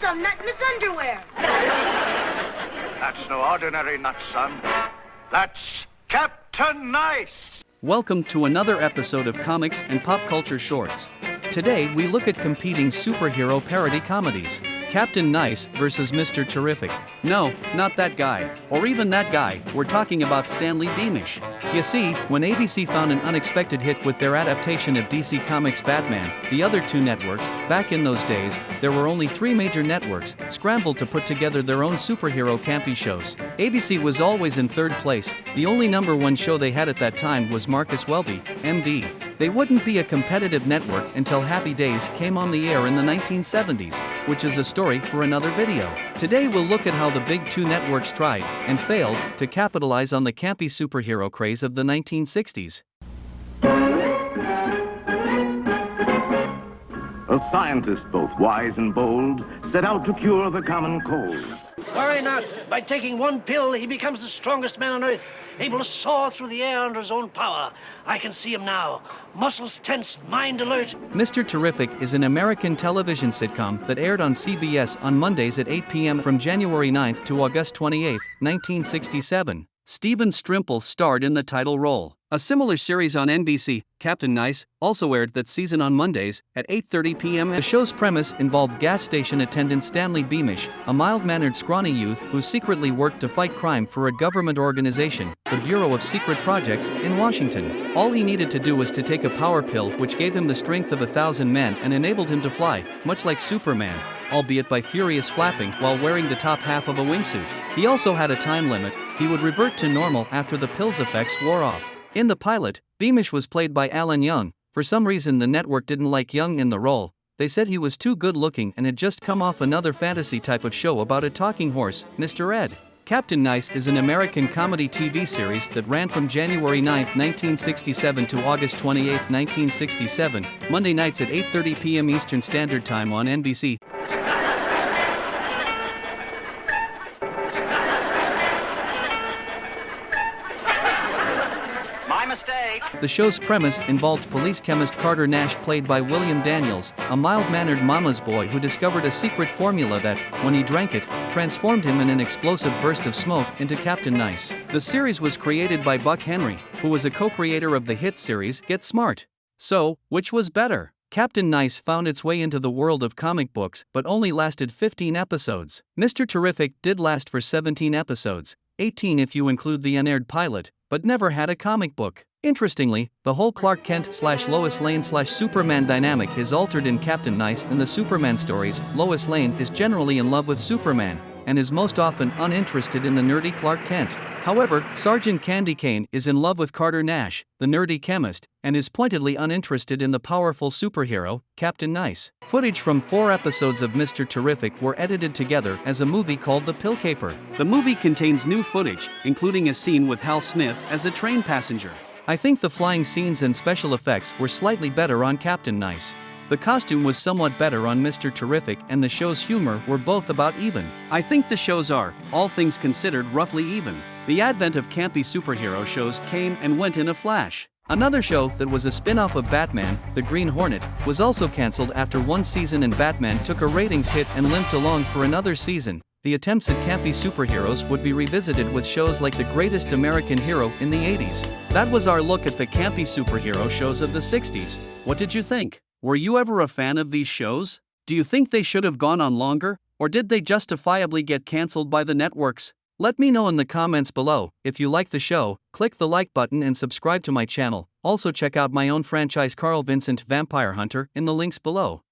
some nut in his underwear. That's no ordinary nut, son. That's Captain Nice. Welcome to another episode of Comics and Pop Culture Shorts. Today we look at competing superhero parody comedies. Captain Nice versus Mr. Terrific. No, not that guy, or even that guy, we're talking about Stanley Beamish. You see, when ABC found an unexpected hit with their adaptation of DC Comics' Batman, the other two networks, back in those days, there were only 3 major networks, scrambled to put together their own superhero campy shows. ABC was always in third place. The only #1 show they had at that time was Marcus Welby, MD. They wouldn't be a competitive network until Happy Days came on the air in the 1970s, which is a story for another video. Today we'll look at how the big two networks tried, and failed, to capitalize on the campy superhero craze of the 1960s. A scientist, both wise and bold, set out to cure the common cold. Worry not. By taking one pill, he becomes the strongest man on Earth, able to soar through the air under his own power. I can see him now. Muscles tensed, mind alert. Mr. Terrific is an American television sitcom that aired on CBS on Mondays at 8 p.m. from January 9th to August 28, 1967. Stephen Strimple starred in the title role. A similar series on NBC, Captain Nice, also aired that season on Mondays at 8:30 p.m. The show's premise involved gas station attendant Stanley Beamish, a mild-mannered scrawny youth who secretly worked to fight crime for a government organization, the Bureau of Secret Projects, in Washington. All he needed to do was to take a power pill which gave him the strength of 1,000 men and enabled him to fly, much like Superman, albeit by furious flapping while wearing the top half of a wingsuit. He also had a time limit. He would revert to normal after the pill's effects wore off. In the pilot, Beamish was played by Alan Young. For some reason the network didn't like Young in the role. They said he was too good looking and had just come off another fantasy type of show about a talking horse, Mr. Ed. Captain Nice is an American comedy TV series that ran from January 9, 1967 to August 28, 1967, Monday nights at 8:30 p.m. Eastern Standard Time on NBC. The show's premise involved police chemist Carter Nash, played by William Daniels, a mild-mannered mama's boy who discovered a secret formula that, when he drank it, transformed him in an explosive burst of smoke into Captain Nice. The series was created by Buck Henry, who was a co-creator of the hit series Get Smart. So, which was better? Captain Nice found its way into the world of comic books but only lasted 15 episodes. Mr. Terrific did last for 17 episodes, 18 if you include the unaired pilot, but never had a comic book. Interestingly, the whole Clark Kent/Lois Lane/Superman dynamic is altered in Captain Nice. In the Superman stories, Lois Lane is generally in love with Superman, and is most often uninterested in the nerdy Clark Kent. However, Sergeant Candy Kane is in love with Carter Nash, the nerdy chemist, and is pointedly uninterested in the powerful superhero, Captain Nice. Footage from 4 episodes of Mr. Terrific were edited together as a movie called The Pill Caper. The movie contains new footage, including a scene with Hal Smith as a train passenger. I think the flying scenes and special effects were slightly better on Captain Nice. The costume was somewhat better on Mr. Terrific, and the show's humor were both about even. I think the shows are, all things considered, roughly even. The advent of campy superhero shows came and went in a flash. Another show that was a spin-off of Batman, The Green Hornet, was also cancelled after 1 season, and Batman took a ratings hit and limped along for another season. The attempts at campy superheroes would be revisited with shows like The Greatest American Hero in the 80s. That was our look at the campy superhero shows of the 60s. What did you think? Were you ever a fan of these shows? Do you think they should have gone on longer, or did they justifiably get cancelled by the networks? Let me know in the comments below. If you like the show, click the like button and subscribe to my channel. Also check out my own franchise Carl Vincent Vampire Hunter in the links below.